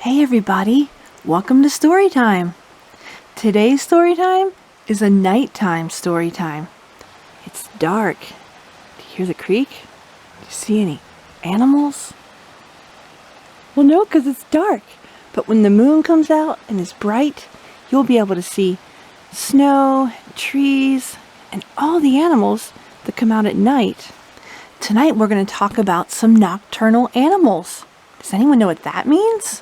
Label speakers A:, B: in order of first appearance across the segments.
A: Hey everybody, welcome to Storytime. Today's storytime is a nighttime storytime. It's dark. Do you hear the creek? Do you see any animals? Well, no, because it's dark. But when the moon comes out and is bright, you'll be able to see snow, trees, and all the animals that come out at night. Tonight we're going to talk about some nocturnal animals. Does anyone know what that means?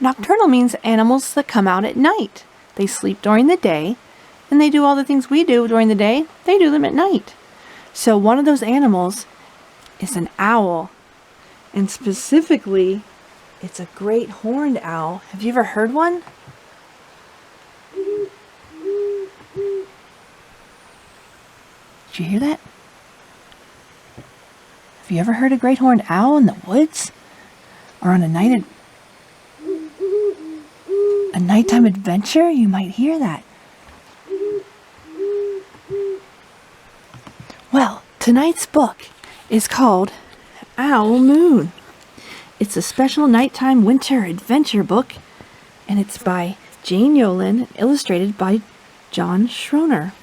A: Nocturnal means animals that come out at night. They sleep during the day, and they do all the things we do during the day. They do them at night. So one of those animals is an owl. And specifically, it's a great horned owl. Have you ever heard one? Did you hear that? Have you ever heard a great horned owl in the woods? Or on a nighttime adventure? You might hear that. Well, tonight's book is called Owl Moon. It's a special nighttime winter adventure book, and it's by Jane Yolen, illustrated by John Schroner.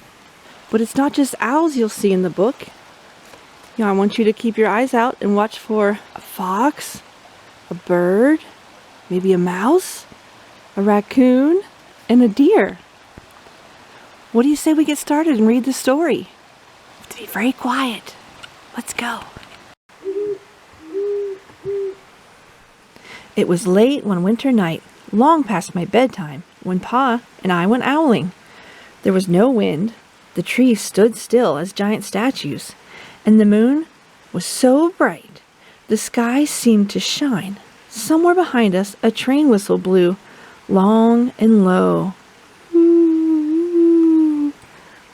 A: But it's not just owls you'll see in the book. I want you to keep your eyes out and watch for a fox, a bird, maybe a mouse, a raccoon, and a deer. What do you say we get started and read the story? You have to be very quiet. Let's go. It was late one winter night, long past my bedtime, when Pa and I went owling. There was no wind, the trees stood still as giant statues, and the moon was so bright, the sky seemed to shine. Somewhere behind us, a train whistle blew, long and low,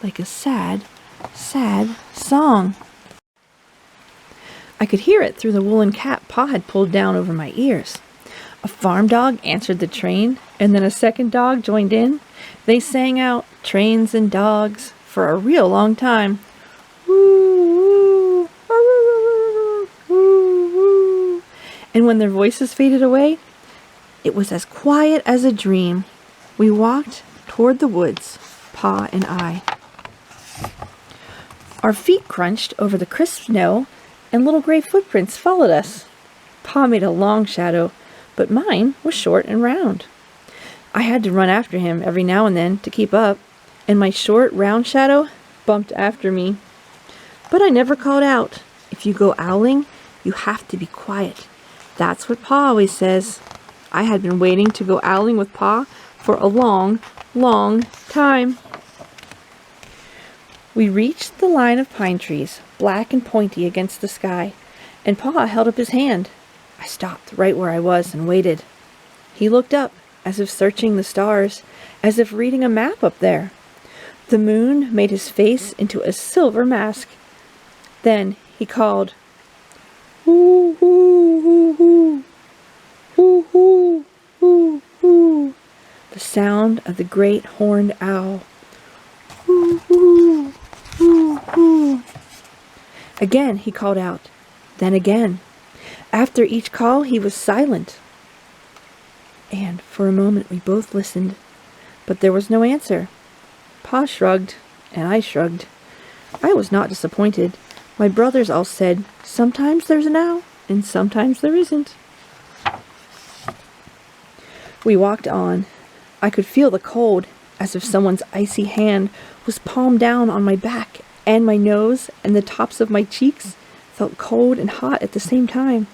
A: like a sad, sad song. I could hear it through the woolen cap Pa had pulled down over my ears. A farm dog answered the train, and then a second dog joined in. They sang out trains and dogs for a real long time. Woo, woo, woo, woo. And when their voices faded away, it was as quiet as a dream. We walked toward the woods, Pa and I. Our feet crunched over the crisp snow, and little gray footprints followed us. Pa made a long shadow, but mine was short and round. I had to run after him every now and then to keep up, and my short, round shadow bumped after me. But I never called out. If you go owling, you have to be quiet. That's what Pa always says. I had been waiting to go owling with Pa for a long, long time. We reached the line of pine trees, black and pointy against the sky, and Pa held up his hand. I stopped right where I was and waited. He looked up, as if searching the stars, as if reading a map up there. The moon made his face into a silver mask. Then he called, "Hoo, hoo, hoo, hoo. Hoo, hoo, hoo, hoo." The sound of the great horned owl. Hoo, hoo, hoo, hoo. Again he called out, then again. After each call he was silent. And for a moment we both listened, but there was no answer. Pa shrugged, and I shrugged. I was not disappointed. My brothers all said, sometimes there's an owl, and sometimes there isn't. We walked on. I could feel the cold, as if someone's icy hand was palmed down on my back, and my nose and the tops of my cheeks felt cold and hot at the same time.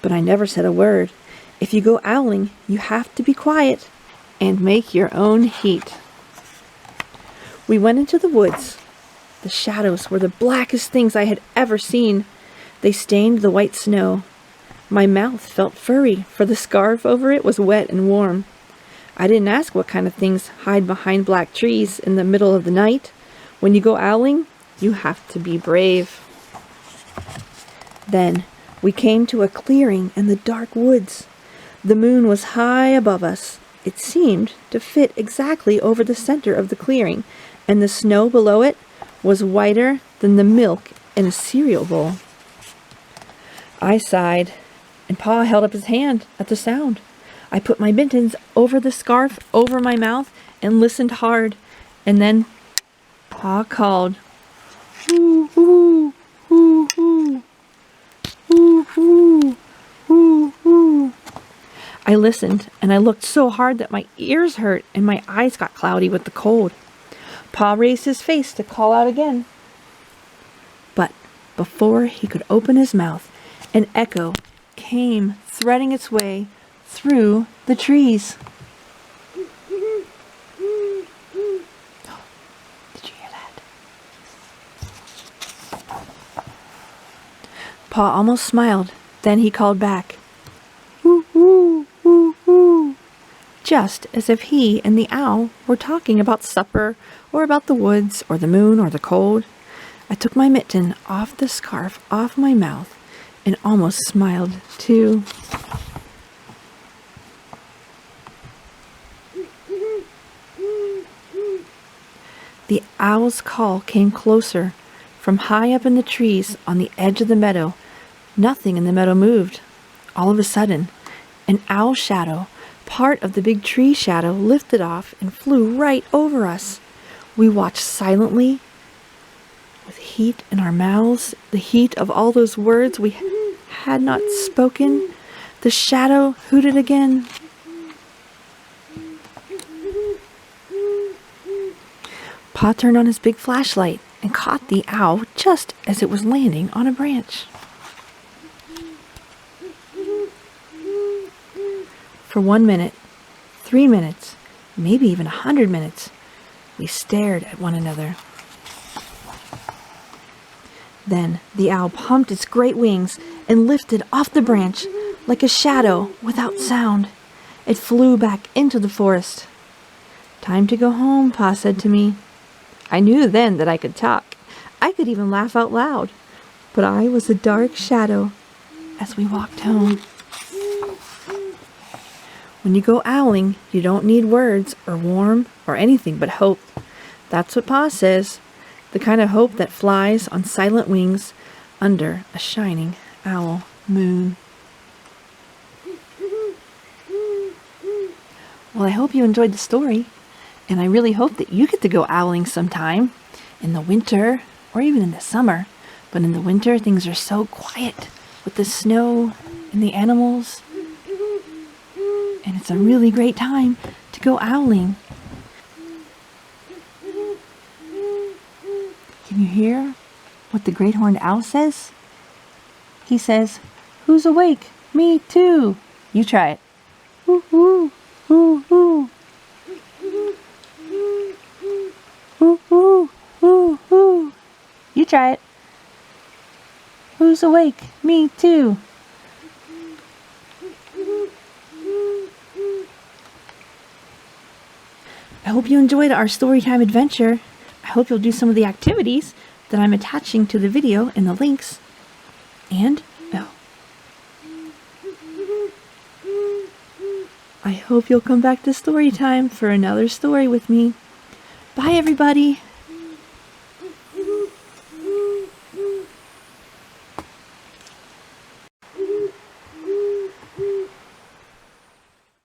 A: But I never said a word. If you go owling, you have to be quiet and make your own heat. We went into the woods. The shadows were the blackest things I had ever seen. They stained the white snow. My mouth felt furry, for the scarf over it was wet and warm. I didn't ask what kind of things hide behind black trees in the middle of the night. When you go owling, you have to be brave. Then we came to a clearing in the dark woods. The moon was high above us. It seemed to fit exactly over the center of the clearing, and the snow below it was whiter than the milk in a cereal bowl. I sighed, and Pa held up his hand at the sound. I put my mittens over the scarf over my mouth and listened hard. And then Pa called, "Hoo, hoo, hoo, hoo, hoo, hoo, hoo, hoo." I listened, and I looked so hard that my ears hurt and my eyes got cloudy with the cold. Pa raised his face to call out again. But before he could open his mouth, an echo came threading its way through the trees. Did you hear that? Pa almost smiled. Then he called back, "Woo, woo, woo, woo," just as if he and the owl were talking about supper or about the woods or the moon or the cold. I took my mitten off the scarf off my mouth and almost smiled too. The owl's call came closer from high up in the trees on the edge of the meadow. Nothing in the meadow moved. All of a sudden, an owl shadow, part of the big tree shadow, lifted off and flew right over us. We watched silently, with heat in our mouths, the heat of all those words we had not spoken. The shadow hooted again. Pa turned on his big flashlight and caught the owl just as it was landing on a branch. For 1 minute, 3 minutes, maybe even 100 minutes, we stared at one another. Then the owl pumped its great wings and lifted off the branch like a shadow without sound. It flew back into the forest. "Time to go home," Pa said to me. I knew then that I could talk. I could even laugh out loud. But I was a dark shadow as we walked home. When you go owling, you don't need words or warm or anything but hope. That's what Pa says. The kind of hope that flies on silent wings under a shining owl moon. Well, I hope you enjoyed the story. And I really hope that you get to go owling sometime in the winter or even in the summer. But in the winter, things are so quiet with the snow and the animals. And it's a really great time to go owling. Can you hear what the great horned owl says? He says, "Who's awake? Me too." You try it. Hoo, hoo, hoo, hoo. Hoo, hoo, hoo, hoo. You try it. "Who's awake? Me too." I hope you enjoyed our storytime adventure. I hope you'll do some of the activities that I'm attaching to the video in the links. And, I hope you'll come back to Storytime for another story with me. Bye, everybody.